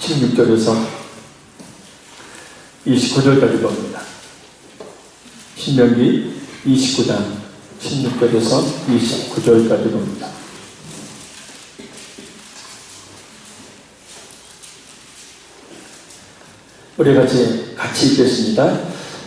16절에서 29절까지 봅니다. 신명기 29장 16절에서 29절까지 봅니다. 우리 같이 읽겠습니다.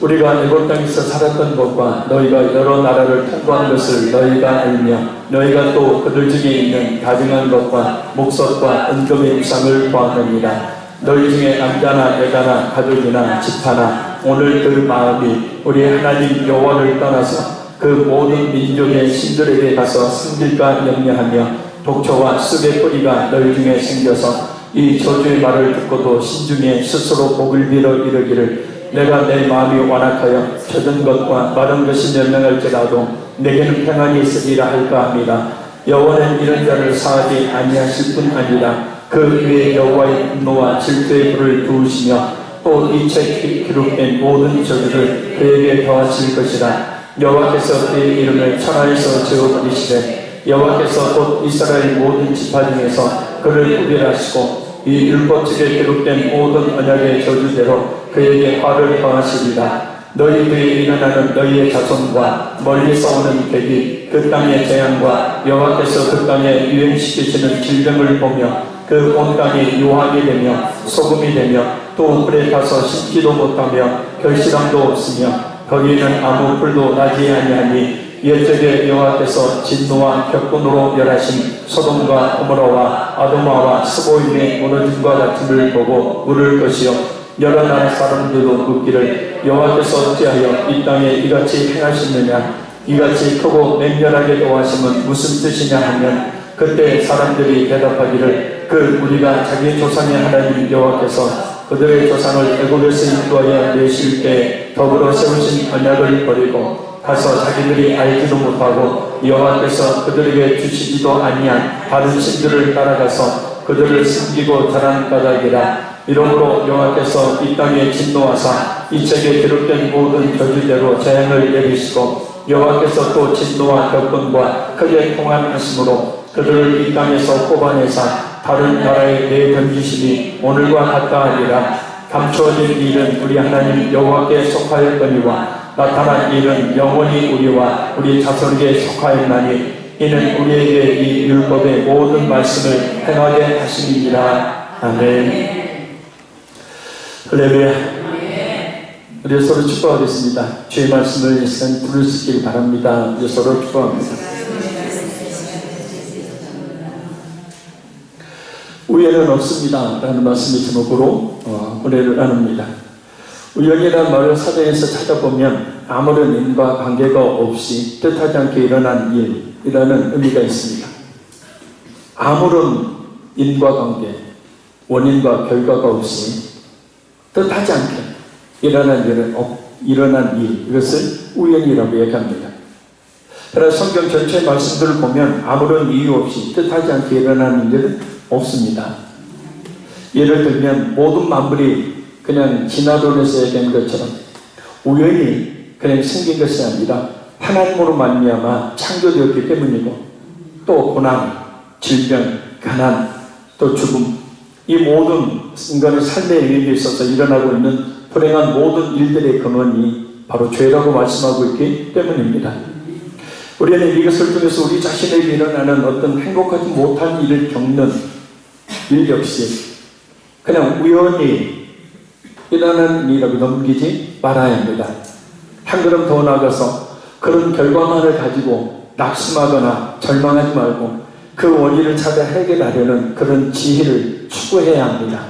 우리가 애굽 땅에서 살았던 것과 너희가 여러 나라를 통과한 것을 너희가 알며 너희가 또 그들 중에 있는 가증한 것과 목석과 은금의 우상을 보았느니라. 너희 중에 남자나 여자나 가족이나 집하나 오늘 그 마음이 우리 하나님 여호와를 떠나서 그 모든 민족의 신들에게 가서 섬길까 염려하며 독초와 쑥의 뿌리가 너희 중에 생겨서 이 저주의 말을 듣고도 신중에 스스로 목을 빌어 이르기를 내가 내 마음이 완악하여 젖은 것과 마른 것이 멸명할지라도 내게는 평안이 있으리라 할까 합니다. 여호와는 이런 자를 사하지 아니하실 뿐 아니라 그 위에 여호와의 분노와 질투의 불을 두으시며 또 이 책 기록된 모든 저주를 그에게 더하실 것이라. 여호와께서 그의 이름을 천하에서 지워버리시되 여호와께서 곧 이스라엘 모든 지파 중에서 그를 구별하시고 이 율법책에 기록된 모든 언약의 저주대로 그에게 화를 더하시리라. 너희 위에 일어나는 너희의 자손과 멀리서 오는 백이 그 땅의 재앙과 여호와께서 그 땅에 유행시키시는 질병을 보며 그 온 땅이 요함이 되며 소금이 되며 또 불에 타서 심지도 못하며 결실함도 없으며 거기에는 아무 풀도 나지 아니하니 옛적에 여호와께서 진노와 격분으로 멸하신 소돔과 고모라와 아도마와 스보임의 무너짐과 같음을 보고 물을 것이요 여러 나라 사람들도 묻기를 여호와께서 어찌하여 이 땅에 이같이 행하시느냐 이같이 크고 맹렬하게 도하심은 무슨 뜻이냐 하면 그때 사람들이 대답하기를 그 우리가 자기 조상의 하나님 여호와께서 그들의 조상을 애굽에서 인도하여 내실 때 더불어 세우신 언약을 버리고 가서 자기들이 알지도 못하고 여호와께서 그들에게 주시지도 아니한 다른 신들을 따라가서 그들을 숨기고 자란 까닭이라. 이러므로 여호와께서 이 땅에 진노하사 이 책에 기록된 모든 저주대로 재앙을 내리시고 여호와께서 또 진노와 격분과 크게 통한하심으로 그들을 이 땅에서 뽑아내사 다른 나라에 내던지시니 오늘과 같다 하리라. 감추어진 일은 우리 하나님 여호와께 속하였거니와 나타난 일은 영원히 우리와 우리 자손에게 속하였나니 이는 우리에게 이 율법의 모든 말씀을 행하게 하심이니라. 아멘. 할렐루야. 우리 서로 축복하겠습니다. 주의 말씀을 부를 수 있길 바랍니다. 우리 서로 축복합니다. 우연은 없습니다 라는 말씀의 제목으로 은혜를 나눕니다. 우연이라는 말을 사전에서 찾아보면 아무런 인과 관계가 없이 뜻하지 않게 일어난 일이라는 의미가 있습니다. 아무런 인과 관계, 원인과 결과가 없이 뜻하지 않게 일어난 일, 이것을 우연이라고 얘기합니다. 그러나 성경 전체의 말씀들을 보면 아무런 이유 없이 뜻하지 않게 일어나는 일은 없습니다. 예를 들면 모든 만물이 그냥 진화론에서 얘기한 것처럼 우연히 그냥 생긴 것이 아니라 하나님으로 말미암아 창조되었기 때문이고 또 고난, 질병, 가난, 또 죽음 이 모든 인간의 삶의 의미에 있어서 일어나고 있는 불행한 모든 일들의 근원이 바로 죄라고 말씀하고 있기 때문입니다. 우리는 이것을 통해서 우리 자신에게 일어나는 어떤 행복하지 못한 일을 겪는 일 역시 그냥 우연히 일어나는 일이라고 넘기지 말아야 합니다. 한 걸음 더 나아가서 그런 결과만을 가지고 낙심하거나 절망하지 말고 그 원인을 찾아 해결하려는 그런 지혜를 추구해야 합니다.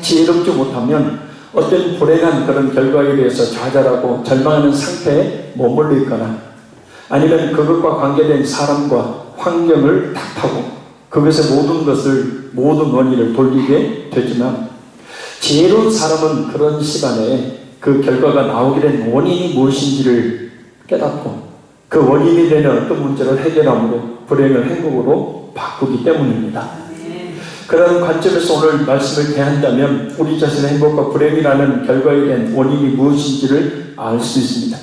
지혜롭지 못하면 어떤 불행한 그런 결과에 대해서 좌절하고 절망하는 상태에 머물러 있거나 아니면 그것과 관계된 사람과 환경을 탓하고 그것의 모든 원인을 돌리게 되지만 지혜로운 사람은 그런 시간에 그 결과가 나오게 된 원인이 무엇인지를 깨닫고 그 원인이 되는 어떤 문제를 해결함으로 불행을 행복으로 바꾸기 때문입니다. 그런 관점에서 오늘 말씀을 대한다면 우리 자신의 행복과 불행이라는 결과에 대한 원인이 무엇인지를 알 수 있습니다.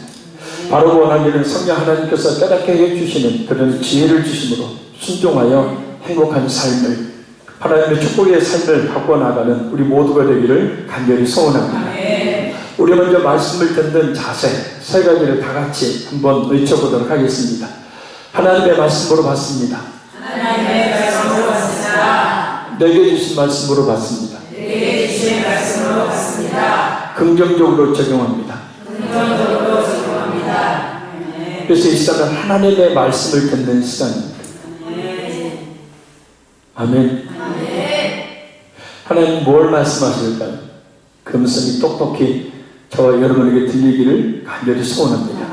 바로 원하기는 성령 하나님께서 깨닫게 해주시는 그런 지혜를 주심으로 순종하여 행복한 삶을 하나님의 축복의 삶을 갖고 나가는 우리 모두가 되기를 간절히 소원합니다. 우리 먼저 말씀을 듣는 자세 세 가지를 다 같이 한번 외쳐보도록 하겠습니다. 하나님의 말씀으로 받습니다. 하나님의 말씀으로 받습니다. 내게 주신 말씀으로 받습니다. 내게 주신 말씀으로 받습니다. 긍정적으로 적용합니다. 긍정적으로 적용합니다. 그래서 이 시간은 하나님의 말씀을 듣는 시간입니다. 아멘. 하나님 뭘 말씀하실까요? 그 음성이 똑똑히 저와 여러분에게 들리기를 간절히 소원합니다.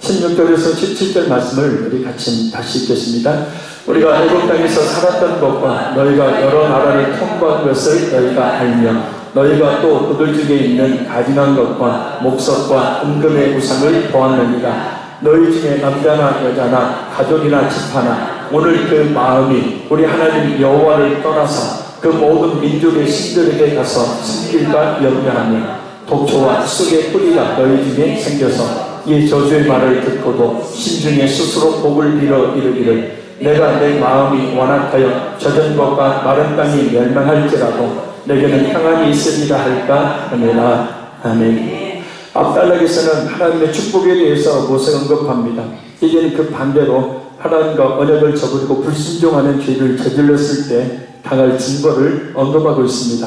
16절에서 17절 말씀을 우리 같이 다시 읽겠습니다. 우리가 애굽 땅에서 살았던 것과 너희가 여러 나라를 통과한 것을 너희가 알며 너희가 또 그들 중에 있는 가증한 것과 목석과 은금의 우상을 보았느니라. 너희 중에 남자나 여자나 가족이나 집하나 오늘 그 마음이 우리 하나님 여호와를 떠나서 그 모든 민족의 신들에게 가서 섬길까 염려하며 독초와 쑥의 뿌리가 너희 중에 생겨서 이 저주의 말을 듣고도 심중에 스스로 복을 빌어 이르기를 내가 내 마음이 완악하여 젖은 것과 마른 땅이 멸망할지라도 내게는 평안이 있으리라 할까 하느라. 아멘. 앞단락에서는 하나님의 축복에 대해서 모세 언급합니다. 이제는 그 반대로 하나님과 언약을 저버리고 불순종하는 죄를 저질렀을 때 당할 징벌을 언급하고 있습니다.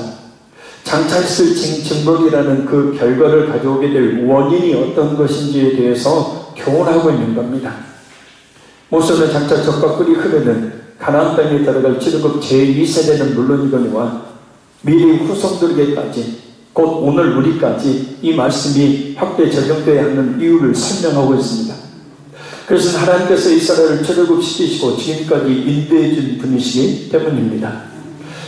장차 있을 징벌이라는 그 결과를 가져오게 될 원인이 어떤 것인지에 대해서 교훈하고 있는 겁니다. 모세는 장차 젖과 꿀이 흐르는 가나안 땅에 들어갈 출애굽 제2세대는 물론이거니와 미래 후손들에게까지 곧 오늘 우리까지 이 말씀이 확대 적용되어야 하는 이유를 설명하고 있습니다. 그래서 하나님께서 이스라엘을 출애굽시키시고 지금까지 인도해 준 분이시기 때문입니다.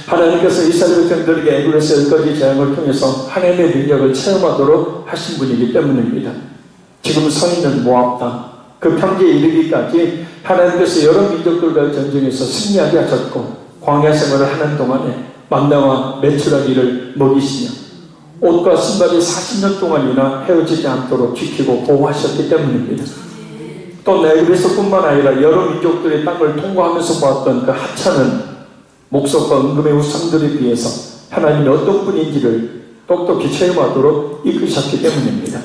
하나님께서 이스라엘 백성들에게 애굽에서 10가지 재앙을 통해서 하나님의 능력을 체험하도록 하신 분이기 때문입니다. 지금 서 있는 모압 땅, 그 평지에 이르기까지 하나님께서 여러 민족들과 전쟁에서 승리하게 하셨고 광야 생활을 하는 동안에 만나와 메추라기를 먹이시며 옷과 신발이 40년 동안이나 헤어지지 않도록 지키고 보호하셨기 때문입니다. 또 애굽에서뿐만 아니라 여러 민족들의 땅을 통과하면서 보았던 그 하찮은 목석과 은금의 우상들에 비해서 하나님이 어떤 분인지를 똑똑히 체험하도록 이끄셨기 때문입니다.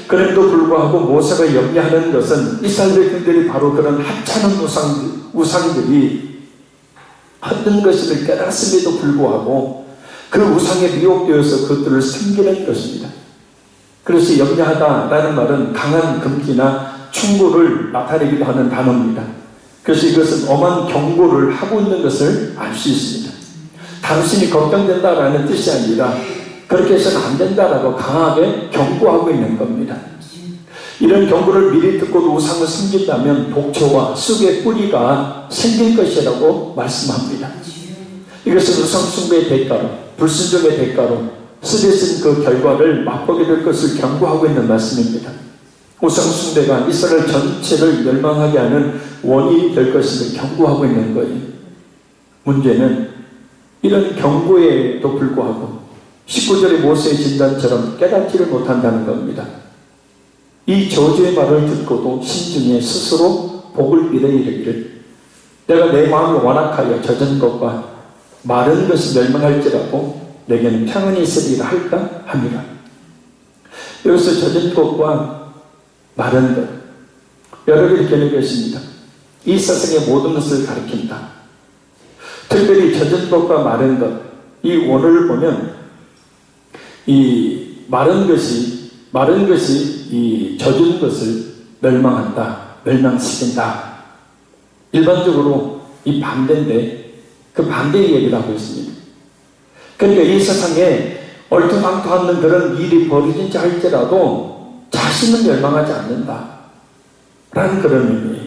그럼에도 불구하고 모세가 염려하는 것은 이스라엘 백성들이 바로 그런 하찮은 우상들이 헛된 것임을 깨달았음에도 불구하고 그 우상에 미혹되어서 그것들을 섬기는 것입니다. 그래서 염려하다라는 말은 강한 금기나 충고를 나타내기도 하는 단어입니다. 그래서 이것은 엄한 경고를 하고 있는 것을 알 수 있습니다. 당신이 걱정된다라는 뜻이 아니라 그렇게 해서는 안 된다라고 강하게 경고하고 있는 겁니다. 이런 경고를 미리 듣고도 우상을 섬긴다면 독초와 쑥의 뿌리가 생길 것이라고 말씀합니다. 이것은 우상 숭배의 대가로, 불순종의 대가로 쓰레쓴 그 결과를 맛보게 될 것을 경고하고 있는 말씀입니다. 우상 숭배가 이스라엘 전체를 멸망하게 하는 원인이 될 것임을 경고하고 있는 거예요. 문제는 이런 경고에도 불구하고 19절의 모세의 진단처럼 깨닫지를 못한다는 겁니다. 이 저주의 말을 듣고도 심중에 스스로 복을 빌어 이르기를 내가 내 마음이 완악하여 젖은 것과 마른 것이 멸망할지라도 내게는 평안이 있으리라 할까 합니다. 여기서 젖은 것과 마른 것 여러 개를 겨누고 있습니다. 이 세상의 모든 것을 가리킨다. 특별히 젖은 것과 마른 것, 이 원어를 보면 이 마른 것이 이 젖은 것을 멸망한다, 멸망시킨다. 일반적으로 이 반대인데 그 반대의 얘기를 하고 있습니다. 그러니까 이 세상에 얼토당토하는 그런 일이 벌어진지 할지라도 자신은 멸망하지 않는다 라는 그런 의미예요.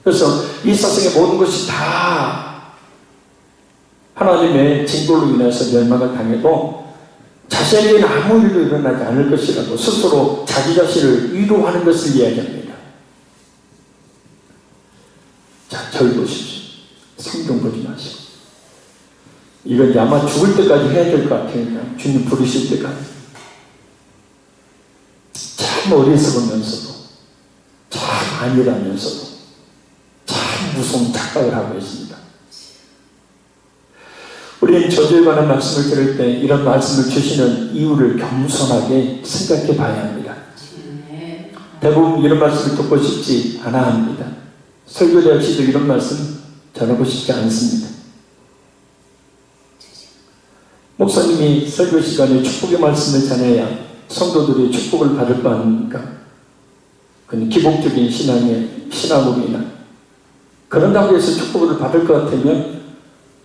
그래서 이 세상의 모든 것이 다 하나님의 징벌로 인해서 멸망을 당해도 자신에게는 아무 일도 일어나지 않을 것이라고 스스로 자기 자신을 위로하는 것을 이야기합니다. 자, 절 보십시오. 성경 보지 마시고. 이건 아마 죽을 때까지 해야 될 것 같으니까 주님 부르실 때까지. 참 어리석으면서도 참 아니라면서도 참 무서운 착각을 하고 있습니다. 우리는 저주에 관한 말씀을 들을 때 이런 말씀을 주시는 이유를 겸손하게 생각해 봐야 합니다. 대부분 이런 말씀을 듣고 싶지 않아 합니다. 설교자 역시도 이런 말씀 전하고 싶지 않습니다. 목사님이 설교 시간에 축복의 말씀을 전해야 성도들이 축복을 받을 거 아닙니까? 그건 기복적인 신앙으로이나 그런다고 해서 축복을 받을 것 같으면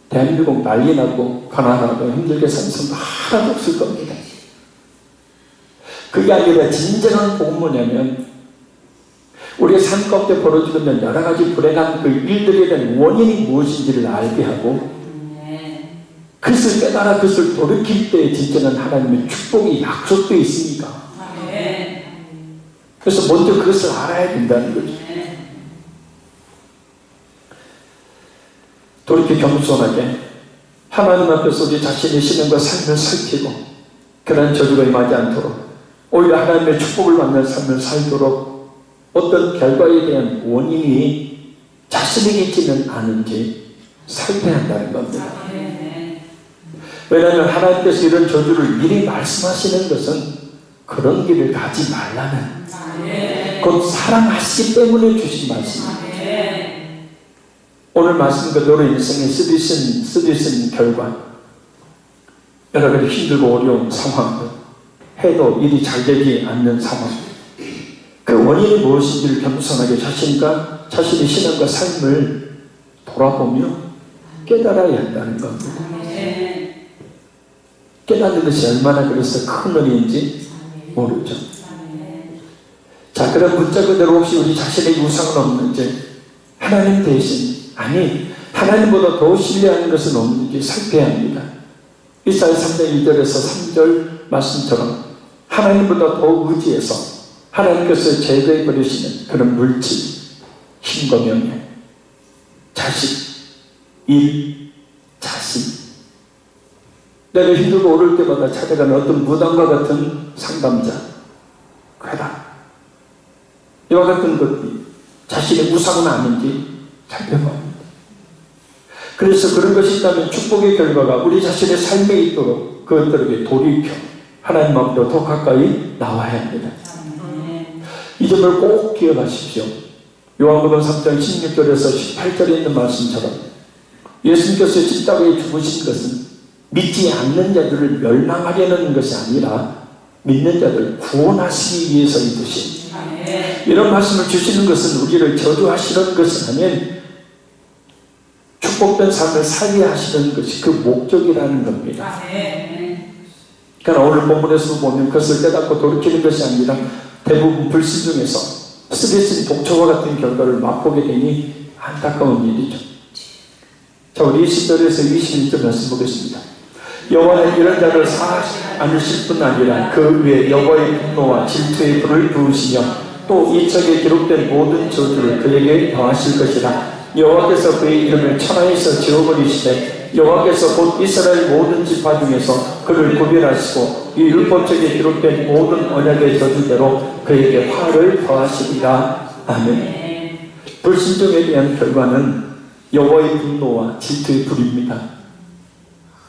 대한민국 난리 나고 가난하고 힘들게 사는 사람도 하나도 없을 겁니다. 그게 아니라 진정한 복은 뭐냐면 우리의 삶 가운데 벌어지고 있는 여러 가지 불행한 그 일들에 대한 원인이 무엇인지를 알게 하고 그것을 깨달아 그것을 돌이킬 때 진정한 하나님의 축복이 약속되어 있으니까. 그래서 먼저 그것을 알아야 된다는 거죠. 돌이켜 겸손하게 하나님 앞에서 우리 자신의 신앙과 삶을 살피고 그런 저주가 임하지 않도록 오히려 하나님의 축복을 받는 삶을 살도록 어떤 결과에 대한 원인이 자신에게 있지는 않은지 살펴야 한다는 겁니다. 왜냐하면 하나님께서 이런 저주를 미리 말씀하시는 것은 그런 길을 가지 말라는 곧 사랑하시기 때문에 주신 말씀입니다. 오늘 말씀 그대로 인생에 쓰디쓴 결과 여러 가지 힘들고 어려운 상황들 해도 일이 잘 되지 않는 상황 그 원인이 무엇인지를 겸손하게 자신의 신앙과 삶을 돌아보며 깨달아야 한다는 겁니다. 깨닫는 것이 얼마나 그래서 큰 은혜인지 모르죠. 자, 그런 문자 그대로 혹시 우리 자신의 우상은 없는지 하나님 대신 아니 하나님보다 더 신뢰하는 것은 없는지 살펴야 합니다. 이사야 3장 1절에서 3절 말씀처럼 하나님보다 더 의지해서 하나님께서 제거해 버리시는 그런 물질, 힘과 명예, 자식, 일, 자신 내가 힘들고 오를 때마다 찾아가는 어떤 무당과 같은 상담자, 괴담 이와 같은 것이 자신의 우상은 아닌지 살펴봅니다. 그래서 그런 것이 있다면 축복의 결과가 우리 자신의 삶에 있도록 그것들에게 돌이켜 하나님 앞으로 더 가까이 나와야 합니다. 이 점을 꼭 기억하십시오. 요한복음 3장 16절에서 18절에 있는 말씀처럼 예수님께서 십자가에 죽으신 것은 믿지 않는 자들을 멸망하려는 것이 아니라 믿는 자들을 구원하시기 위해서 이루신 이런 말씀을 주시는 것은 우리를 저주하시는 것이 아닌 축복된 삶을 살게 하시는 것이 그 목적이라는 겁니다. 그러니까 오늘 본문에서 보면 그것을 깨닫고 돌이키는 것이 아니라 대부분 불신중에서 스트레스인 독초와 같은 결과를 맛보게 되니 안타까운 일이죠. 자, 우리 20절에서 21절 말씀 보겠습니다. 여호와는 이런 자를 사하지 않으실 뿐 아니라 그 위에 여호와의 분노와 질투의 불을 부으시며 또 이 책에 기록된 모든 저주를 그에게 더하실 것이라. 여호와께서 그의 이름을 천하에서 지워버리시되 여호와께서 곧 이스라엘 모든 지파 중에서 그를 구별하시고 이 율법책에 기록된 모든 언약의 저주대로 그에게 화를 더하시리라. 아멘. 불신종에 대한 결과는 여호와의 분노와 질투의 불입니다.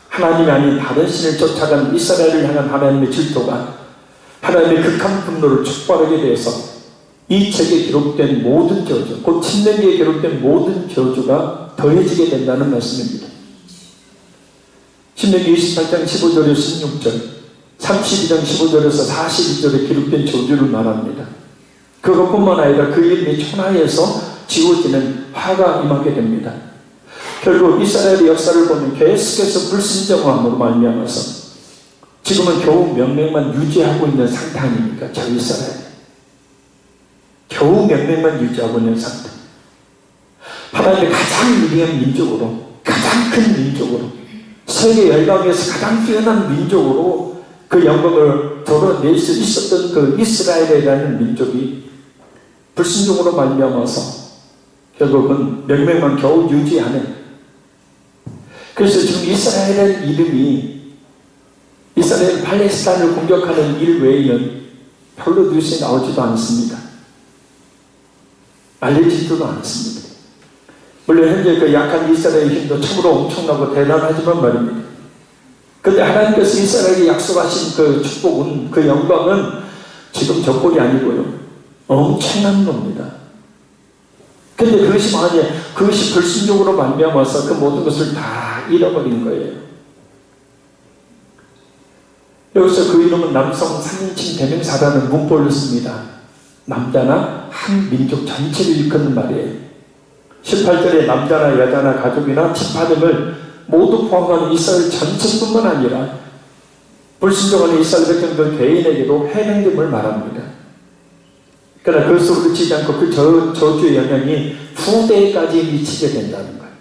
하나님이 아닌 다른 신을 쫓아간 이스라엘을 향한 하나님의 질투가 하나님의 극한 분노를 촉발하게 되어서 이 책에 기록된 모든 저주, 곧 침례기에 기록된 모든 저주가 더해지게 된다는 말씀입니다. 침례기 28장 15절에서 16절, 32장 15절에서 42절에 기록된 저주를 말합니다. 그것뿐만 아니라 그 이름이 천하에서 지워지는 화가 임하게 됩니다. 결국 이스라엘의 역사를 보면 계속해서 불신정함으로 말미암아서 지금은 겨우 명맥만 유지하고 있는 상태 아닙니까? 저 이스라엘 겨우 명맥만 유지하고 있는 상태. 하나님의 가장 위대한 민족으로, 가장 큰 민족으로, 세계 열방에서 가장 뛰어난 민족으로 그 영광을 드러낼 수 있었던 그 이스라엘이라는 민족이 불신종으로 말미암아서 결국은 명맥만 겨우 유지하는. 그래서 지금 이스라엘의 이름이 이스라엘 팔레스타인을 공격하는 일 외에는 별로 뉴스에 나오지도 않습니다. 알려지지도 않습니다. 물론 현재 그 약한 이스라엘의 힘도 참으로 엄청나고 대단하지만 말입니다. 그런데 하나님께서 이스라엘에게 약속하신 그 축복은, 그 영광은 지금 저꼴이 아니고요, 엄청난 겁니다. 근데 그것이 만약에 그것이 불순종으로 말미암아서 그 모든 것을 다 잃어버린 거예요. 여기서 그 이름은 남성 3인칭 대명사라는 문법을 씁니다. 남자나 한 민족 전체를 일컫는 말이에요. 18절에 남자나 여자나 가족이나 지파 등을 모두 포함하는 이스라엘 전체뿐만 아니라 불순종하는 이스라엘 백성들 개인에게도 해당됨을 말합니다. 그러나 그것으로 그치지 않고 그 저주의 영향이 후대까지 미치게 된다는 거예요.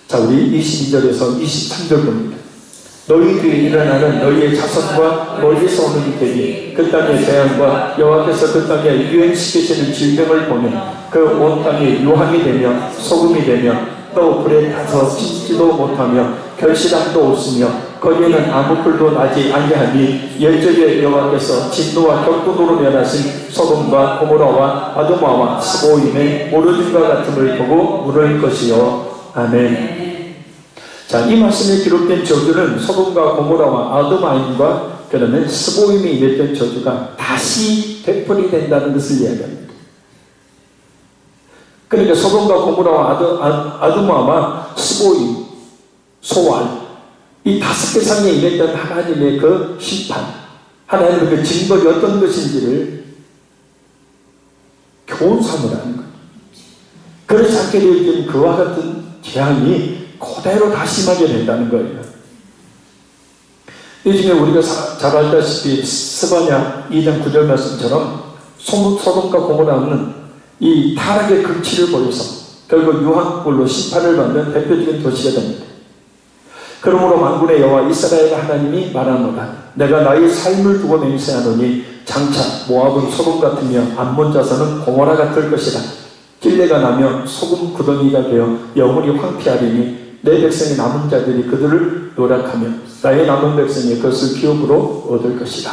자, 우리 22절에서 23절 봅니다. 너희들이 일어나는 너희의 자손과 멀리서 오는 이들이 그 땅의 재앙과 여호와께서 그 땅에 유행시키시는 질병을 보면 그 온 땅이 유황이 되며 소금이 되며 또 불에 타서 씻지도 못하며 결실함도 없으며 거기에는 아무 풀도 나지 아니하니 열저의 여호와께서 진노와 격분으로 면하신 소돔과 고모라와 아도마와 스보임의 모르짐과 같음을 보고 물을 것이요. 아멘. 자, 이 말씀에 기록된 저주는 소돔과 고모라와 아도마임과 그러면 스보임에 임했던 저주가 다시 되풀이 된다는 것을 이야기합니다. 그러니까 소돔과 고모라와 아도마와 스보임, 소알, 이 5개 상에 임했던 하나님의 그 심판, 하나님의 그 징벌이 어떤 것인지를 교훈삼을 하는 거예요. 그렇지 않게 되면 그와 같은 재앙이 그대로 다 심하게 된다는 거예요. 이 중에 우리가 잘 알다시피 스바냐 2장 9절 말씀처럼 소돔과 고모라는 이 타락의 극치를 보여서 결국 유황불로 심판을 받는 대표적인 도시가 됩니다. 그러므로 만군의 여호와 이스라엘 하나님이 말하노라. 내가 나의 삶을 두고 맹세하노니 장차 모압은 소돔 같으며 암몬 자손은 고모라 같을 것이라. 찔레가 나며 소금 구덩이가 되어 영원히 황폐하리니 내 백성의 남은 자들이 그들을 노력하며 나의 남은 백성이 그것을 기업으로 얻을 것이다.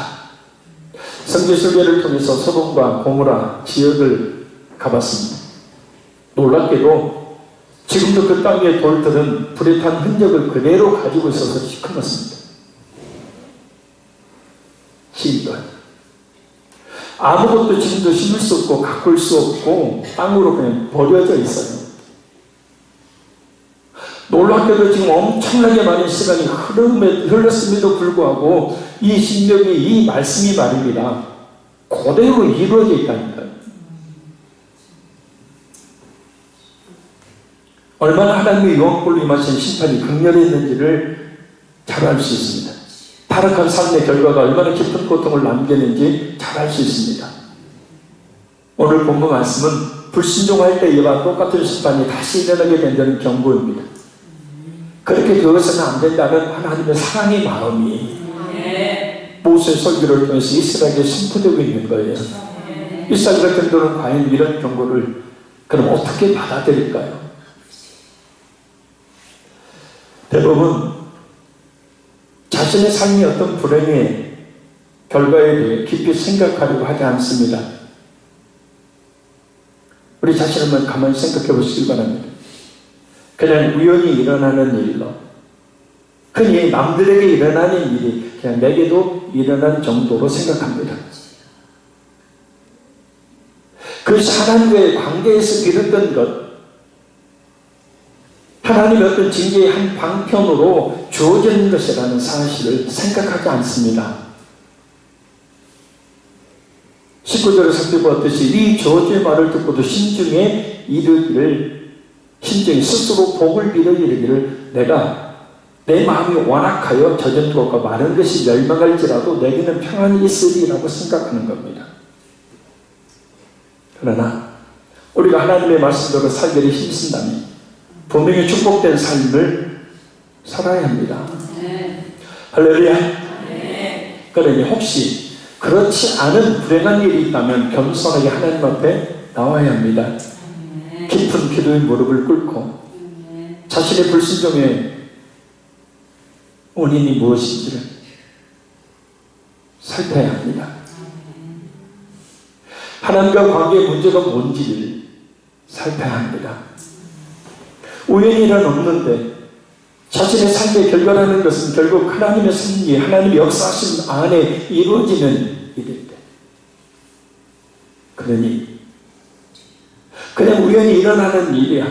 성지순례를 통해서 소돔과 고모라 지역을 가봤습니다. 놀랍게도 지금도 그 땅의 돌들은 불에 탄 흔적을 그대로 가지고 있어서 시커멓습니다. 시인들 아무것도 지금도 심을 수 없고 가꿀 수 없고 땅으로 그냥 버려져 있어요. 놀랍게도 지금 엄청나게 많은 시간이 흘렀음에도 불구하고 이 신명이, 이 말씀이 말입니다, 그대로 이루어져 있다니까요. 얼마나 하나님의 유황불로 임하신 심판이 극렬했는지를 잘 알 수 있습니다. 타락한 삶의 결과가 얼마나 깊은 고통을 남겼는지 잘 알 수 있습니다. 오늘 본문 말씀은 불순종할 때와 똑같은 심판이 다시 일어나게 된다는 경고입니다. 그렇게 되어서는 안 된다는 하나님의 사랑의 마음이 모세의 설교를 통해서 이스라엘에게 선포되고 있는 거예요. 이스라엘 백성들은 과연 이런 경고를 그럼 어떻게 받아들일까요? 대부분 자신의 삶이 어떤 불행의 결과에 대해 깊이 생각하려고 하지 않습니다. 우리 자신을 가만히 생각해 보시길 바랍니다. 그냥 우연히 일어나는 일로, 흔히 남들에게 일어나는 일이 그냥 내게도 일어난 정도로 생각합니다. 그것이 하나님과의 관계에서 비롯된 것, 하나님의 어떤 징계의 한 방편으로 주어진 것이라는 사실을 생각하지 않습니다. 19절에 살펴보았듯이 이 저주의 말을 듣고도 심중에 스스로 복을 빌어 이르기를 내가 내 마음이 완악하여 젖은 것과 마른 것이 멸망할지라도 내게는 평안이 있으리라고 생각하는 겁니다. 그러나 우리가 하나님의 말씀대로 살기를 힘쓴다면 분명히 축복된 삶을 살아야 합니다. 할렐루야. 그러니 혹시 그렇지 않은 불행한 일이 있다면 겸손하게 하나님 앞에 나와야 합니다. 깊은 기도의 무릎을 꿇고 자신의 불순종의 원인이 무엇인지를 살펴야 합니다. 하나님과 관계의 문제가 뭔지를 살펴야 합니다. 우연이란 없는데 자신의 삶의 결과라는 것은 결국 하나님의 섭리, 하나님의 역사하심 안에 이루어지는 일인데, 그러니 그냥 우연히 일어나는 일이야.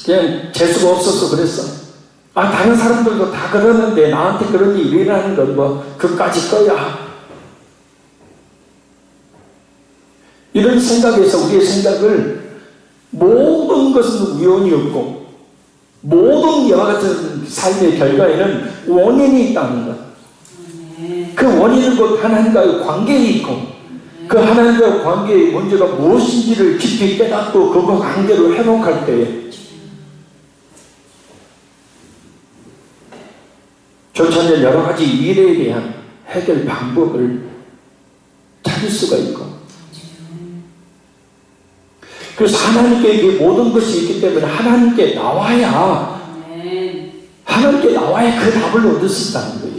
그냥 재수가 없어서 그랬어. 다른 사람들도 다 그러는데 나한테 그런 일이 일어나는 건 뭐 그까짓 거야. 이런 생각에서 우리의 생각을 모든 것은 우연이 없고 모든 이와 같은 삶의 결과에는 원인이 있다는 것. 그 원인은 곧 하나님과의 관계에 있고 그 하나님과의 관계의 문제가 무엇인지를 깊이 깨닫고 그 관계를 회복할 때에 조차는 여러 가지 일에 대한 해결 방법을 찾을 수가 있고, 그래서 하나님께 모든 것이 있기 때문에 하나님께 나와야 그 답을 얻을 수 있다는 거예요.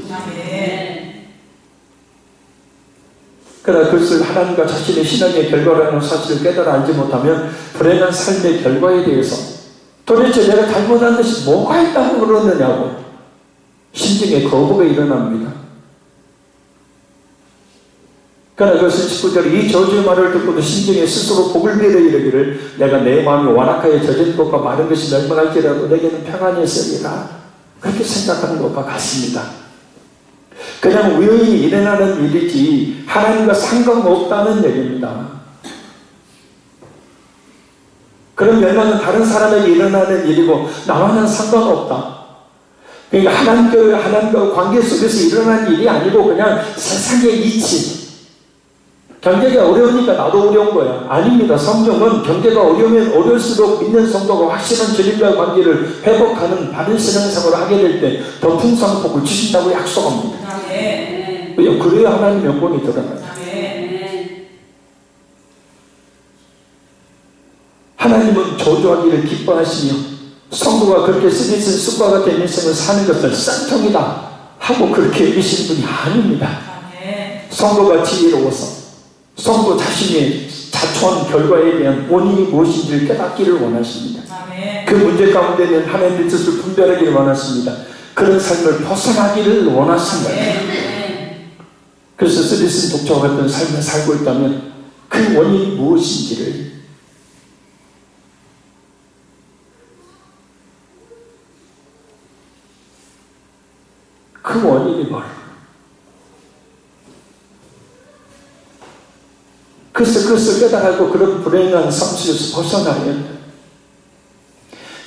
그러나 그것을 하나님과 자신의 신앙의 결과라는 사실을 깨달아 알지 못하면 불행한 삶의 결과에 대해서 도대체 내가 잘못한 것이 뭐가 있다고 그러느냐고 심중에 거부가 일어납니다. 그러나 그것은 19절 이 저주의 말을 듣고도 심중에 스스로 복을 빌어 이르기를 내가 내 마음이 완악하여 젖은 것과 마른 것이 멸망할지라도 내게는 평안이 있으리라, 그렇게 생각하는 것과 같습니다. 그냥 우연히 일어나는 일이지 하나님과 상관없다는 얘기입니다. 그런 멸망은 다른 사람에게 일어나는 일이고 나와는 상관없다. 그러니까 하나님과 관계 속에서 일어난 일이 아니고 그냥 세상의 이치. 경제가 어려우니까 나도 어려운 거야. 아닙니다. 성경은 경제가 어려우면 어려울수록 믿는 성도가 확실한 주님과의 관계를 회복하는 바른 신앙생활을 하게 될 때 더 풍성한 복을 주신다고 약속합니다. 그래야 하나님의 영광이 드러나요. 하나님은 저주하기를 기뻐하시며 성도가 그렇게 쓰디쓴 쑥과 같은 인생을 사는 것을 쌍통이다 하고 그렇게 여기시는 분이 아닙니다. 성도가 지혜로워서 성도 자신의 자초한 결과에 대한 원인이 무엇인지를 깨닫기를 원하십니다. 그 문제 가운데는 하나님의 뜻을 분별하기를 원하십니다. 그런 삶을 벗어나기를 원하십니다. 그래서 쓰디쓴 독자와 같은 삶을 살고 있다면 그 원인이 무엇인지를 그 원인이 뭐라? 그래서 그것을 깨달고 그런 불행한 삶 속에서 벗어나야 한다.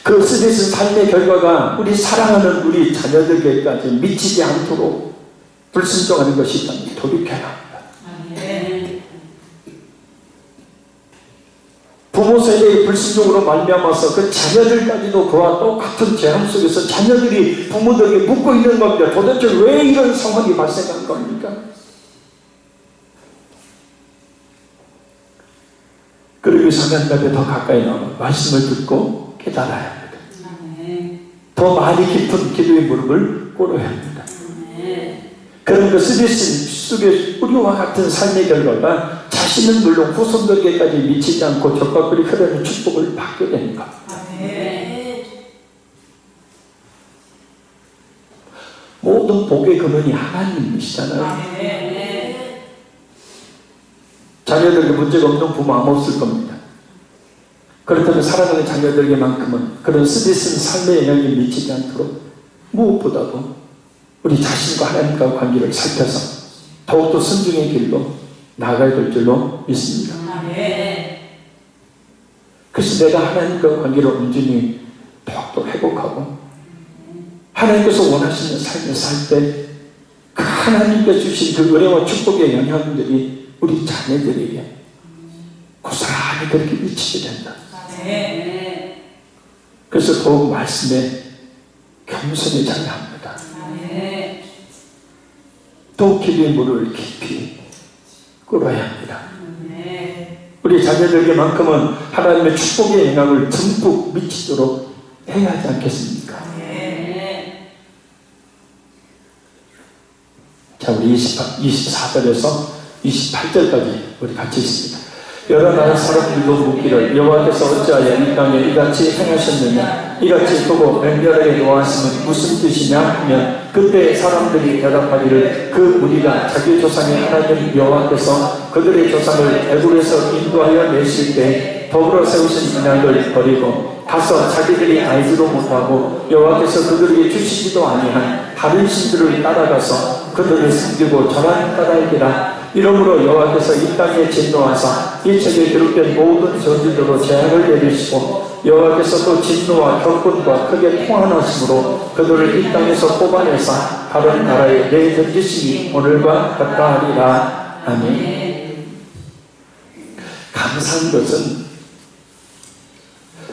그 쓰디쓴 삶의 결과가 우리 사랑하는 우리 자녀들에게까지 미치지 않도록 불순종하는 것이 있다면 돌이켜야 합니다. 부모 세대의 불순종으로 말미암아서 그 자녀들까지도 그와 똑같은 재앙 속에서 자녀들이 부모들에게 묻고 있는 겁니다. 도대체 왜 이런 상황이 발생한 겁니까? 그리고 하나님 더 가까이 나와 말씀을 듣고 깨달아야 합니다. 더 많이 깊은 기도의 무릎을 꿇어야 합니다. 그런 그 쓰디쓴 속의 뿌리와 같은 삶의 결과가 자신은 물론 후손들에게까지 미치지 않고 적각들이 흐르는 축복을 받게 되는 것. 모든 복의 근원이 하나님이시잖아요. 자녀들에게 문제가 없는 부모 아무 없을 겁니다. 그렇다면 사랑하는 자녀들에게만큼은 그런 쓰디쓴 삶의 영향이 미치지 않도록 무엇보다도 우리 자신과 하나님과 관계를 살펴서 더욱더 순종의 길로 나아가야 될 줄로 믿습니다. 그래서 내가 하나님과 관계를 온전히 더욱더 회복하고 하나님께서 원하시는 삶을 살 때 그 하나님께서 주신 그 은혜와 축복의 영향들이 우리 자녀들에게 고스란히 그렇게 미치게 된다. 그래서 더욱 말씀에 겸손해져야 합니다. 더욱 기도의 물을 깊이 끓어야 합니다. 우리 자녀들에게만큼은 하나님의 축복의 영향을 듬뿍 미치도록 해야 하지 않겠습니까? 자, 우리 24절에서 28절까지 우리 같이 있습니다. 여러 나라 사람들도 묻기를 여호와께서 어찌하여 이 땅에 이같이 행하셨느냐 이같이 크고 맹렬하게 노하심은 무슨 뜻이냐 하면 그때 사람들이 대답하기를 그 무리가 자기 조상의 하나님 여호와께서 그들의 조상을 애굽에서 인도하여 내실 때 더불어 세우신 언약을 버리고 가서 자기들이 알지도 못하고 여호와께서 그들에게 주시지도 아니한 다른 신들을 따라가서 그들을 섬기고 전한 까닭이라. 이러므로 여호와께서 이 땅에 진노하사 이 책에 기록된 모든 전지도로 재앙을 내리시고 여호와께서 또 진노와 격분과 크게 통한하심으로 그들을 이 땅에서 뽑아내사 다른 나라에 내던지심이 오늘과 같다 하리라. 아멘. 감사한 것은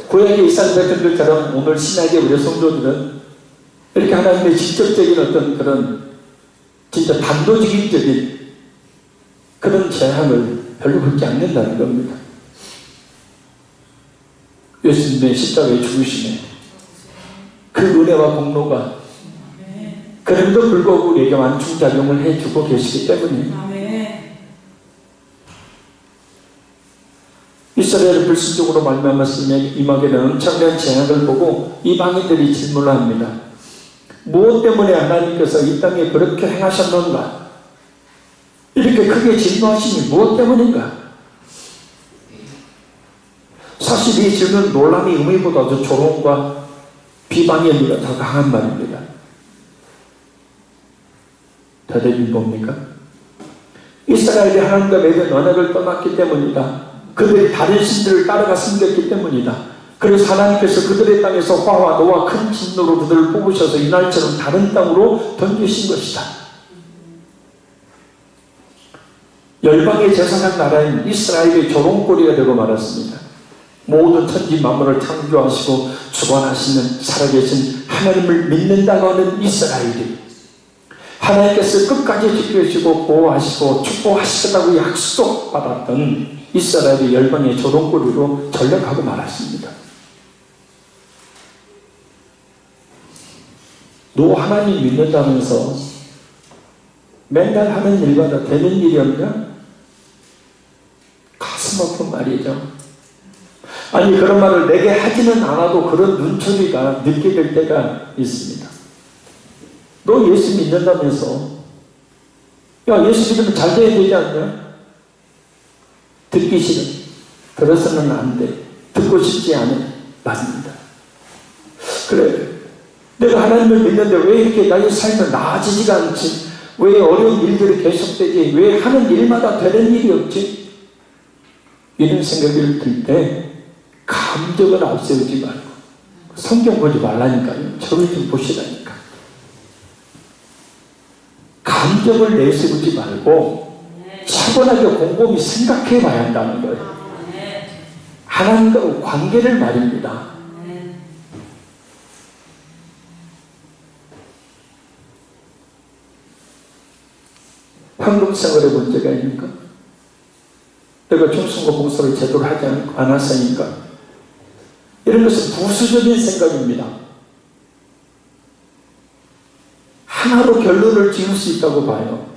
구약의 이스라엘 백성들처럼 오늘 신약의 우리 성도들은 이렇게 하나님의 직접적인 어떤 그런 진짜 단도직입적인 그런 재앙을 별로 받지 않는다는 겁니다. 예수님의 십자가에 죽으심에 그 은혜와 공로가 그럼에도 불구하고 우리에게 완충작용을 해주고 계시기 때문에 이스라엘을 불신적으로 말미암았으면 이막에는 엄청난 재앙을 보고 이방인들이 질문을 합니다. 무엇 때문에 하나님께서 이 땅에 그렇게 행하셨는가? 이렇게 크게 진노하심이 무엇 때문인가? 사실 이 질문 논란의 의미보다도 조롱과 비방의 의미가 더 강한 말입니다. 대답이 뭡니까? 이스라엘이 하나님과 맺은 언약을 떠났기 때문이다. 그들이 다른 신들을 따라가 섬겼기 때문이다. 그래서 하나님께서 그들의 땅에서 화와 노와 큰 진노로 그들을 뽑으셔서 이날처럼 다른 땅으로 던지신 것이다. 열방의 제사장 나라인 이스라엘의 조롱거리가 되고 말았습니다. 모든 천지 만물을 창조하시고 주관하시는 살아계신 하나님을 믿는다고 하는 이스라엘이 하나님께서 끝까지 지켜주시고 보호하시고 축복하시겠다고 약속받았던 이스라엘의 열방의 조롱거리로 전락하고 말았습니다. 너 하나님 믿는다면서 맨날 하는 일마다 되는 일이 없냐? 가슴 아픈 말이죠. 아니 그런 말을 내게 하지는 않아도 그런 눈초리가 느껴질 때가 있습니다. 너 예수 믿는다면서 야 예수 믿으면 잘 돼야 되지 않냐? 듣기 싫어. 들어서는 안 돼. 듣고 싶지 않은 말입니다. 그래 내가 하나님을 믿는데 왜 이렇게 나의 삶은 나아지지가 않지? 왜 어려운 일들이 계속되지? 왜 하는 일마다 되는 일이 없지? 이런 생각을 들 때 감정을 앞세우지 말고 성경 보지 말라니까요. 저를 좀 보시라니까. 감정을 내세우지 말고 차분하게 곰곰이 생각해 봐야 한다는 거예요. 하나님과 관계를 말입니다. 황금 생활에 문제가 있는가? 내가 충성과 봉사를 제대로 하지 않았으니까. 이런 것은 부수적인 생각입니다. 하나로 결론을 지을 수 있다고 봐요.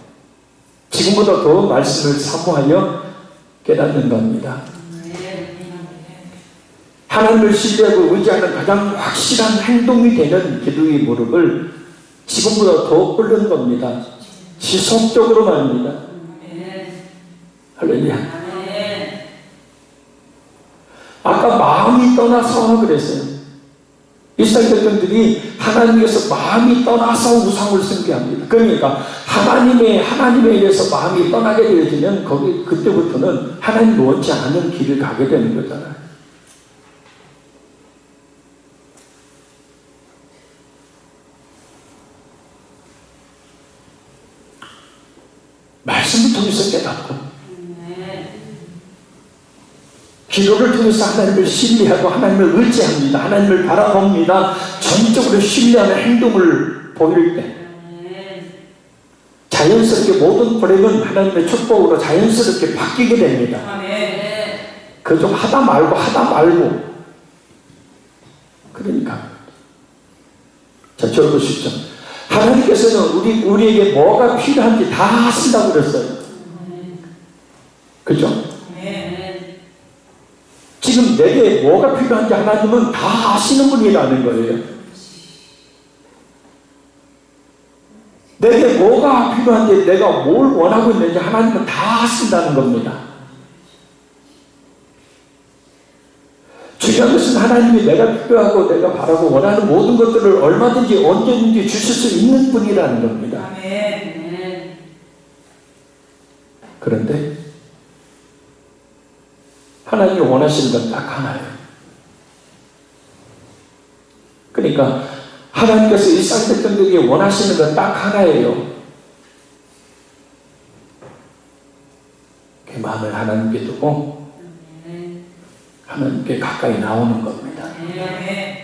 지금보다 더 말씀을 사모하여 깨닫는 겁니다. 하나님을 신뢰하고 의지하는 가장 확실한 행동이 되는 기도의 무릎을 지금보다 더 꿇는 겁니다. 지속적으로 말입니다. 할렐루야. 아까 마음이 떠나서 그랬어요. 이스라엘 백성들이 하나님께서 마음이 떠나서 우상을 숭배합니다. 그러니까 하나님에 의해서 마음이 떠나게 되어지면 그때부터는 하나님 원치 않은 길을 가게 되는 거잖아요. 말씀을 통해서 깨닫고 기도를 통해서 하나님을 신뢰하고 하나님을 의지합니다. 하나님을 바라봅니다. 전적으로 신뢰하는 행동을 보일 때 자연스럽게 모든 불행은 하나님의 축복으로 자연스럽게 바뀌게 됩니다. 그 좀 하다 말고 그러니까 자 적으시죠. 하나님께서는 우리에게 뭐가 필요한지 다 하신다고 그랬어요. 그죠? 지금 내게 뭐가 필요한지 하나님은 다 아시는 분이라는 거예요. 내게 뭐가 필요한지, 내가 뭘 원하고 있는지 하나님은 다 아신다는 겁니다. 중요한 것은 하나님이 내가 필요하고 내가 바라고 원하는 모든 것들을 얼마든지 언제든지 주실 수 있는 분이라는 겁니다. 아멘. 그런데 하나님이 원하시는 건 딱 하나예요. 그러니까 하나님께서 이 쌍백성들에게 원하시는 건 딱 하나예요. 그 마음을 하나님께 두고 하나님께 가까이 나오는 겁니다. 아멘.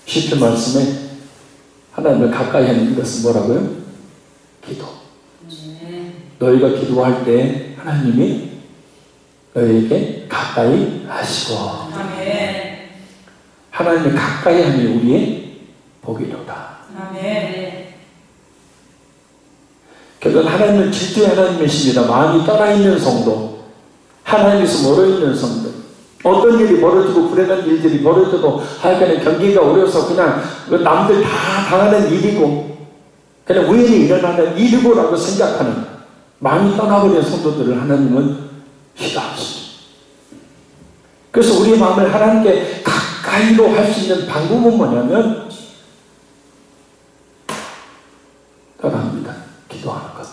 10절 말씀에 하나님을 가까이 하는 것은 뭐라고요? 기도. 너희가 기도할 때 하나님이 너희에게 가까이 하시고, 아멘. 하나님을 가까이 하니 우리의 복이로다. 아멘. 결국 하나님은 질투의 하나님이십니다. 마음이 떠나있는 성도, 하나님에서 멀어있는 성도, 어떤 일이 벌어지고 불행한 일들이 벌어져도 하여간에 경기가 어려워서 그냥 남들 다 당하는 일이고 그냥 우연히 일어나는 일이고라고 생각하는 마음이 떠나버린 성도들을 하나님은 싫어하시죠. 그래서 우리의 마음을 하나님께 가까이로 할 수 있는 방법은 뭐냐면 따라합니다. 기도하는 것.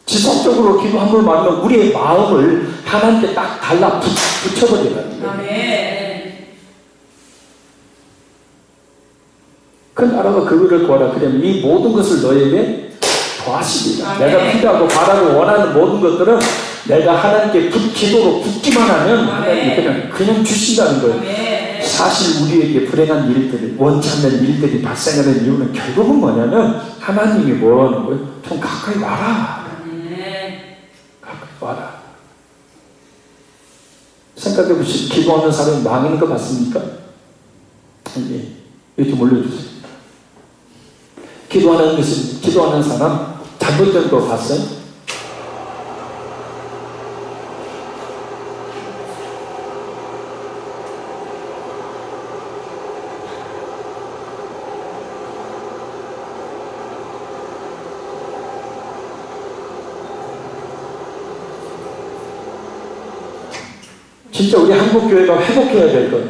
지속적으로 기도 한 번 하면 우리의 마음을 하나님께 딱 달라 붙여버리는 거예요. 아멘. 그 나라가 그거를 구하라. 그러면 이 모든 것을 너에게 더하시리라. 아멘. 내가 필요하고 바라고 원하는 모든 것들은 내가 하나님께 기도로 붙기만 하면 하나님이 그냥 주신다는 거예요. 아멘. 사실 우리에게 불행한 일들이, 원치 않는 일들이 발생하는 이유는 결국은 뭐냐면 하나님이 뭐라는 거예요? 좀 가까이 와라. 가까이 와라. 생각해보시면 기도하는 사람이 망하는 거 맞습니까? 아니, 이렇게 올려주세요. 기도하는 사람 잘못된 거 봤어요? 진짜 우리 한국교회가 회복해야 될 거예요.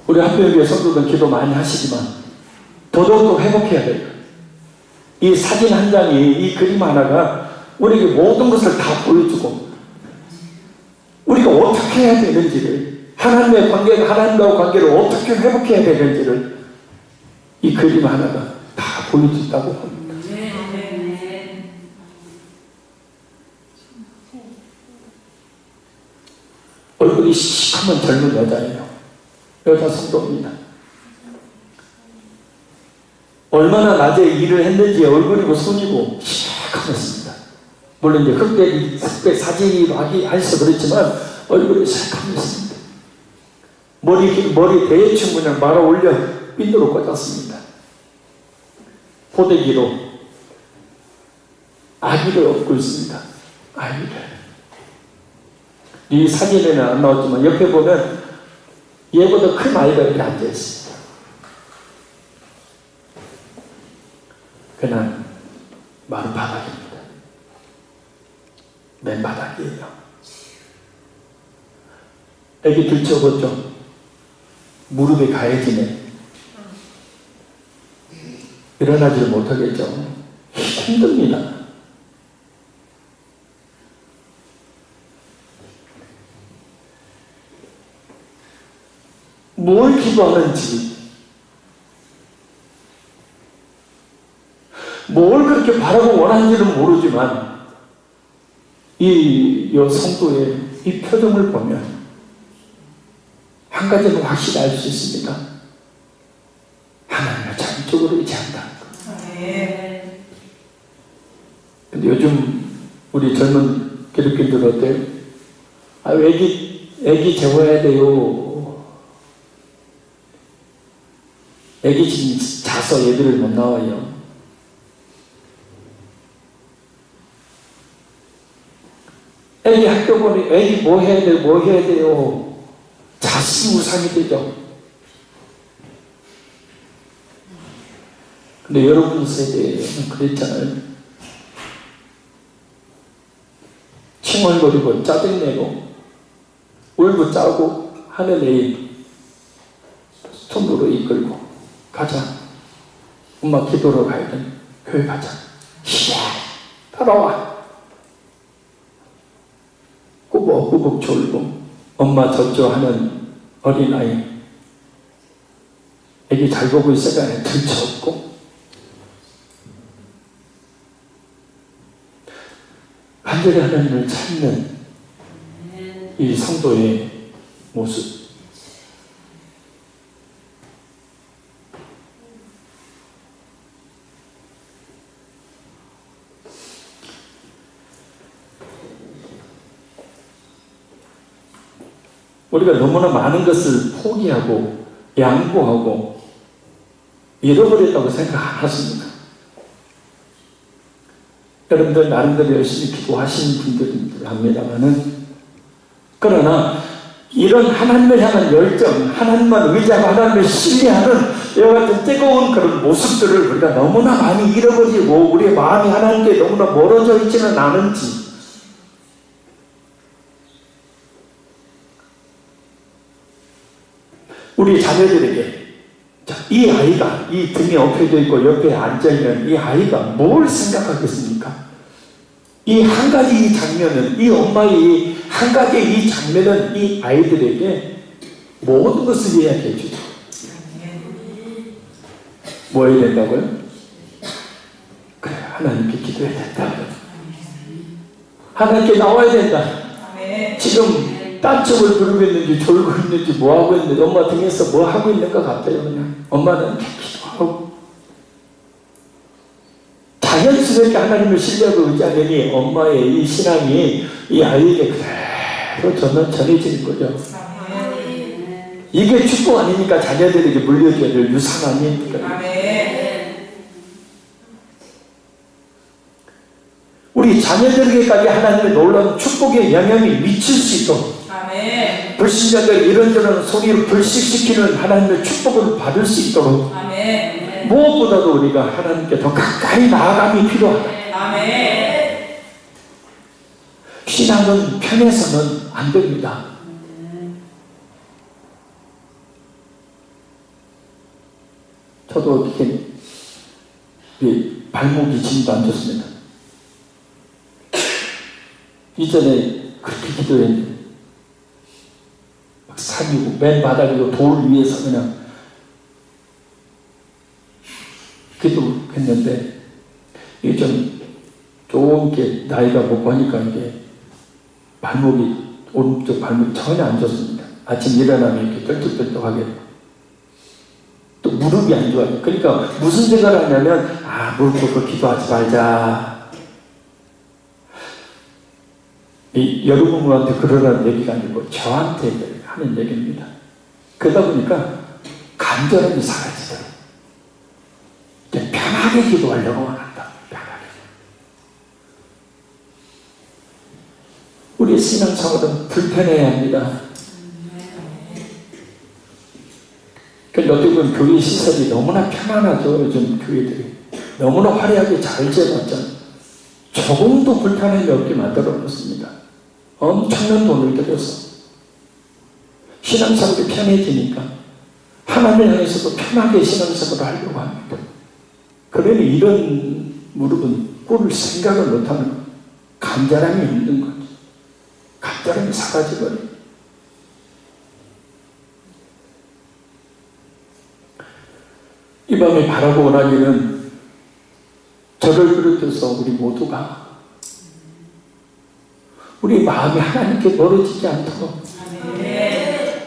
우리 한국교회 성도들은 기도 많이 하시지만 더더욱더 회복해야 될 거예요. 이 사진 한 장이, 이 그림 하나가 우리에게 모든 것을 다 보여주고 우리가 어떻게 해야 되는지를, 하나님의 관계가 하나님과 관계를 어떻게 회복해야 되는지를 이 그림 하나가 다 보여준다고 합니다. 얼굴이 시커먼 젊은 여자예요. 여자 성도입니다. 얼마나 낮에 일을 했는지 얼굴이고 손이고 시커멓습니다. 물론 이제 흑백 사진이 많이 해서 그렇지만 얼굴이 시커멓습니다. 머리 대충 그냥 말아 올려 핀으로 꽂았습니다. 포대기로 아기를 업고 있습니다. 아기를. 이 사진에는 안 나왔지만 옆에 보면 얘보다 큰 아이가 이렇게 앉아있습니다. 그냥 마른 바닥입니다. 맨 바닥이에요. 애기 들쳐보죠. 무릎에 가해지네. 일어나지를 못하겠죠. 힘듭니다. 뭘 기도하는지, 뭘 그렇게 바라고 원하는지는 모르지만 이 성도의 이 표정을 보면 한 가지는 확실히 알 수 있습니다. 하나님을 전적으로 의지한다는 것. 근데 요즘 우리 젊은 기독교인들 어때요? 애기 재워야 돼요. 애기 지금 자서 예배를 못 나와요. 애기 학교 보내, 애기 뭐 해야 돼요? 뭐 해야 돼요? 자식 우상이 되죠. 근데 여러분 세대는 그랬잖아요. 칭얼거리고 짜증내고 울고 짜고 하는 애 손으로 이끌고 가자. 엄마 기도로 가야 돼. 교회 가자. 시야 따라와. 꾸벅꾸벅 졸고 엄마 젖줘하는 어린아이 애기 잘 보고 있어가 들쳐없고 간절히 하나님을 찾는 이 성도의 모습. 우리가 너무나 많은 것을 포기하고 양보하고 잃어버렸다고 생각 안 하십니까? 여러분들 나름대로 열심히 기도하시는 분들은 합니다만은, 그러나 이런 하나님을 향한 열정, 하나님만 의지하고 하나님을 신뢰하는 이와 같은 뜨거운 그런 모습들을 우리가 너무나 많이 잃어버리고 우리의 마음이 하나님께 너무나 멀어져 있지는 않은지, 우리 자녀들에게 이 아이가, 이 등에 엎혀져 있고 옆에 앉아있는 이 아이가 뭘 생각하겠습니까? 이 한 가지 이 장면은, 이 엄마의 이 한 가지 이 장면은 이 아이들에게 모든 것을 이야기해 주죠. 뭐 해야 된다고요? 그래, 하나님께 기도해야 된다. 하나님께 나와야 된다. 지금 딴쪽을 부르고 있는지 졸고 있는지 뭐하고 있는지 엄마 등에서 뭐 하고 있는 것 같아요. 그냥 엄마는 기도하고 자연스럽게 하나님을 신뢰하고 의지하더니 엄마의 이 신앙이 이 아이에게 그대로 전해지는 거죠. 이게 축복 아니니까 자녀들에게 물려줘야 될 유산 아닙니까? 우리 자녀들에게까지 하나님의 놀라운 축복의 영향이 미칠 수 있도록 불신자들 이런저런 소리를 불식시키는 하나님의 축복을 받을 수 있도록 무엇보다도 우리가 하나님께 더 가까이 나아감이 필요하다. 신앙은 편해서는 안 됩니다. 저도 어떻게 발목이 진도 안 좋습니다. 이전에 그렇게 기도했는데 막 산이고 맨 바닥이고 돌 위에서 그냥 기도했는데 이게 좀 이렇게 나이가 먹고 하니까 이게 발목이, 오른쪽 발목이 전혀 안 좋습니다. 아침 일어나면 이렇게 떨뚝떨뚝하게 또 무릎이 안 좋아요. 그러니까 무슨 생각을 하냐면 무릎 꿇고 기도하지 말자. 여러분한테 그러라는 얘기가 아니고 저한테 하는 얘기입니다. 그러다 보니까 간절함이 사라지더라고요. 편하게 기도하려고 한다. 편하게. 우리 신앙생활은 불편해야 합니다. 어떻게 보면 교회 시설이 너무나 편안하죠. 요즘 교회들이 너무나 화려하게 잘 지어놨잖아요. 조금도 불편함이 없게 만들어 놓습니다. 엄청난 돈을 들여서 신앙생활이 편해지니까 하나님을 향해서도 편하게 신앙생활을 하려고 합니다. 그러니 이런 무릎은 꿇을 생각을 못하는 거예요. 간절함이 없는 거죠. 간절함이 사라져버려요. 이 밤에 바라고 원하기는 저를 비롯해서 우리 모두가 우리 마음이 하나님께 멀어지지 않도록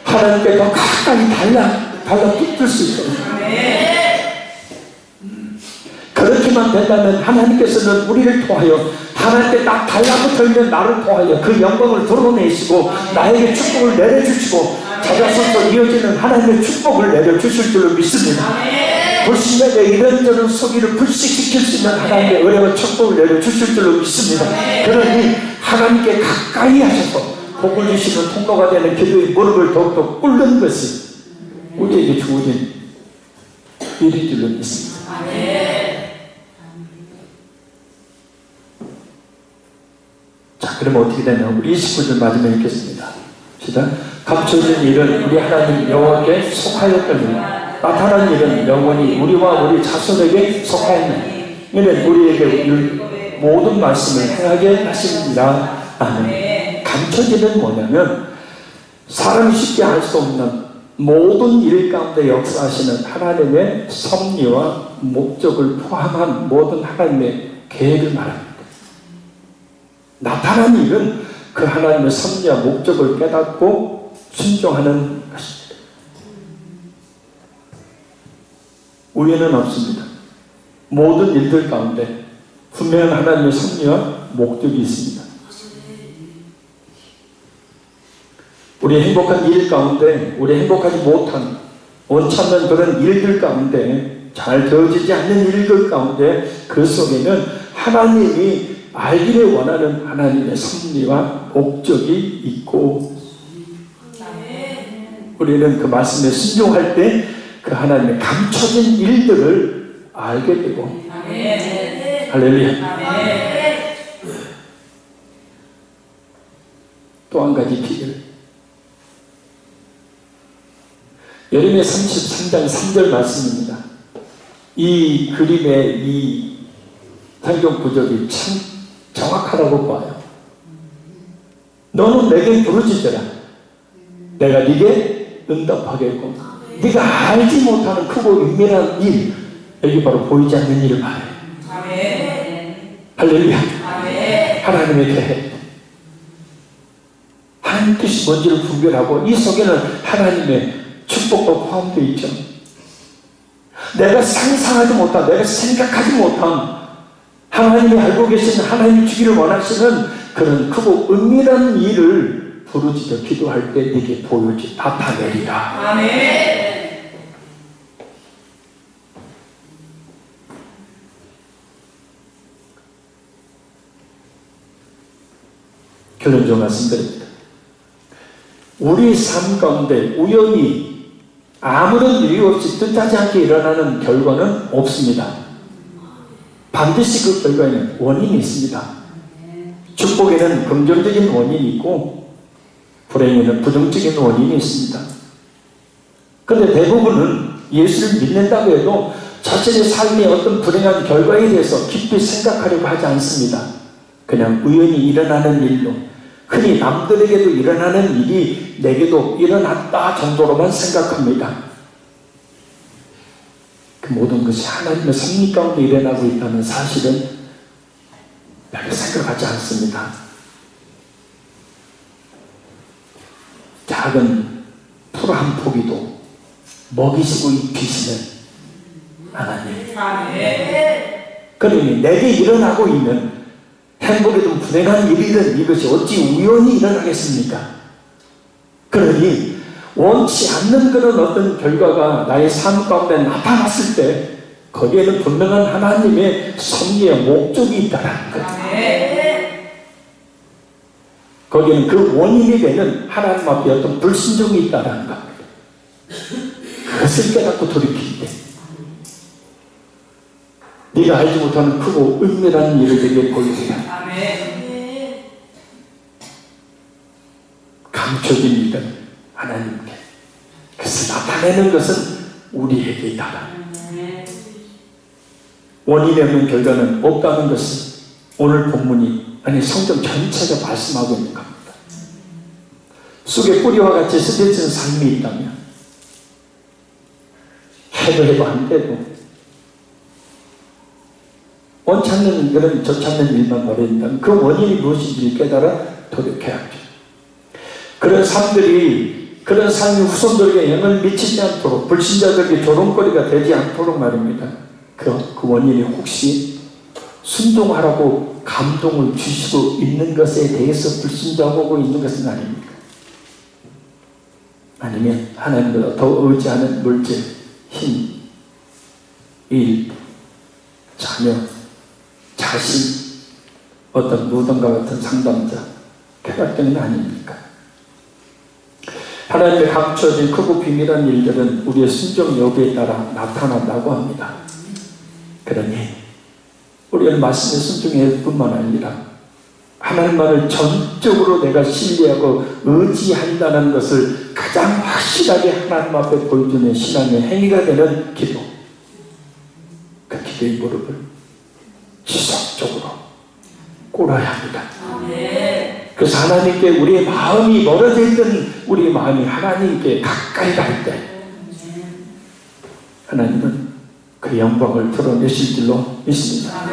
하나님께 더 가까이 달라붙을 수 있도록 그렇게만 된다면 하나님께서는 우리를 통하여 하나님께 딱 달라붙어 있는 나를 통하여 그 영광을 드러내시고 나에게 축복을 내려주시고 찾아서서 이어지는 하나님의 축복을 내려주실 줄로 믿습니다. 불신자의 이런저런 소리를 불식시킬 수 있는 하나님의 은혜와 축복을 내려주실 줄로 믿습니다. 그러니 하나님께 가까이 하셔서 복을 주시는 통로가 되는 기도의 무릎을 더욱더 꿇는 것이 우리에게 주어진 일인 줄로 믿습니다. 자, 그러면 어떻게 되나? 우리 29절 마지막에 읽겠습니다. 시작. 감춰진 일은 우리 하나님 여호와께 속하였더니 나타난 일은 영원히 우리와 우리 자손에게 속하였느니 이는 우리에게 모든 말씀을 행하게 하십니다. 아멘. 감춰지는 뭐냐면 사람이 쉽게 알 수 없는 모든 일 가운데 역사하시는 하나님의 섭리와 목적을 포함한 모든 하나님의 계획을 말합니다. 나타난 일은 그 하나님의 섭리와 목적을 깨닫고 순종하는 것입니다. 우연은 없습니다. 모든 일들 가운데 분명한 하나님의 섭리와 목적이 있습니다. 우리 행복한 일 가운데, 우리 행복하지 못한 원치 않는 그런 일들 가운데, 잘 되어지지 않는 일들 가운데 그 속에는 하나님이 알기를 원하는 하나님의 섭리와 목적이 있고, 우리는 그 말씀에 순종할 때 그 하나님의 감춰진 일들을 알게 되고, 할렐루야. 또 한 가지 비결. 예레미야 33장 3절 말씀입니다. 이 그림의 이 성경 구절이 참 정확하다고 봐요. 너는 내게 부르짖으라. 내가 네게 응답하겠고 네가 알지 못하는 크고 은밀한 일, 여기 바로 보이지 않는 일을 말해요. 할렐루야. 하나님의 계획, 하나님 뜻이 뭔지를 분별하고 이 속에는 하나님의 축복도 포함되어 있죠. 내가 상상하지 못한, 내가 생각하지 못한 하나님이 알고 계시는, 하나님이 주기를 원하시는 그런 크고 은밀한 일을 부르짖어 기도할 때 네게 보여지 나타내리라. 아멘. 결론적으로 말씀드립니다. 우리 삶 가운데 우연히 아무런 이유 없이 뜻하지 않게 일어나는 결과는 없습니다. 반드시 그 결과에는 원인이 있습니다. 축복에는 긍정적인 원인이 있고 불행에는 부정적인 원인이 있습니다. 그런데 대부분은 예수를 믿는다고 해도 자신의 삶의 어떤 불행한 결과에 대해서 깊이 생각하려고 하지 않습니다. 그냥 우연히 일어나는 일로, 흔히 남들에게도 일어나는 일이 내게도 일어났다 정도로만 생각합니다. 그 모든 것이 하나님의 섭리 가운데 일어나고 있다는 사실은 별로 생각하지 않습니다. 작은 풀 한 포기도 먹이시고 입히시는 하나님. 그러니 내게 일어나고 있는 행복이든 불행한 일이든 이것이 어찌 우연히 일어나겠습니까? 그러니 원치 않는 그런 어떤 결과가 나의 삶 가운데 나타났을 때 거기에는 분명한 하나님의 섭리의 목적이 있다는 거예요. 거기에는 그 원인이 되는 하나님 앞에 어떤 불순종이 있다는 겁니다. 그것을 깨닫고 돌이킬 때 네가 알지 못하는 크고 은밀한 일을 내게 보이리라. 감춰진 일은 하나님께, 그것을 나타내는 것은 우리에게 있다. 원인이 없는 결과는 없다는 것을 오늘 본문이, 아니 성경 전체가 말씀하고 있는 겁니다. 쑥의 뿌리와 같이 스며든 삶이 있다면 해도 안 돼도 원치 않는 그런 좋지 않는 일만 벌어진다면 그 원인이 무엇인지를 깨달아 돌이켜야죠. 그런 삶들이, 그런 삶이 후손들에게 영향을 미치지 않도록, 불신자들에게 조롱거리가 되지 않도록 말입니다. 그 원인이 혹시 순종하라고 감동을 주시고 있는 것에 대해서 불순종하고 있는 것은 아닙니까? 아니면 하나님보다 더 의지하는 물질, 힘, 일, 자녀, 자신, 어떤 무덤과 같은 상담자, 쾌락되는 아닙니까? 하나님의 감춰진 크고 비밀한 일들은 우리의 순종 여기에 따라 나타난다고 합니다. 그러니 우리는 말씀에 순종할 뿐만 아니라 하나님만을 전적으로 내가 신뢰하고 의지한다는 것을 가장 확실하게 하나님 앞에 보여주는 신앙의 행위가 되는 기도, 그 기도의 무릎을 지속적으로 꿇어야 합니다. 그래서 하나님께 우리의 마음이 멀어져 있던 우리의 마음이 하나님께 가까이 갈 때 하나님은 그 영광을 드러내실 줄로 믿습니다.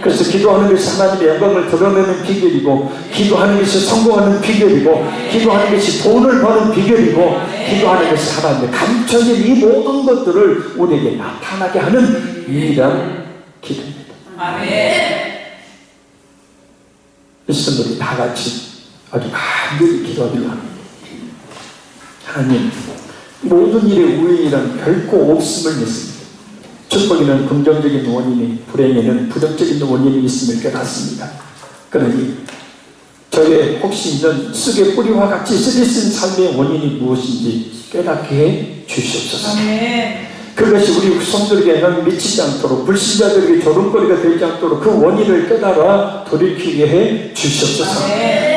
그래서 기도하는 것이 하나님의 영광을 드러내는 비결이고, 기도하는 것이 성공하는 비결이고, 기도하는 것이 돈을 버는 비결이고, 기도하는 것이 하나님의 감춰진 이 모든 것들을 우리에게 나타나게 하는 유일한 기도입니다. 그래서 우리 다 같이 아주 간절히 기도하기를 합니다. 하나님, 모든 일의 우연이란 결코 없음을 믿습니다. 축복에는 긍정적인 원인이, 불행에는 부정적인 원인이 있음을 깨닫습니다. 그러니 저의 혹시 있는 쑥의 뿌리와 같이 쓰디쓴 삶의 원인이 무엇인지 깨닫게 해 주시옵소서. 그것이 우리 후손들에게는 미치지 않도록, 불신자들에게 조롱거리가 되지 않도록 그 원인을 깨달아 돌이키게 해 주시옵소서.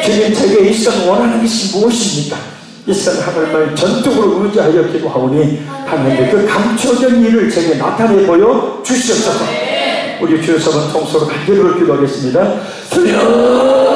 주님, 제게 이 시간 원하는 것이 무엇입니까? 이 시간 하나님을 전적으로 의지하여 기도하오니 하나님의 그 감춰진 일을 제게 나타내 보여 주시옵소서. 우리 주여 서번 통수로 간절히 기도하겠습니다. 주여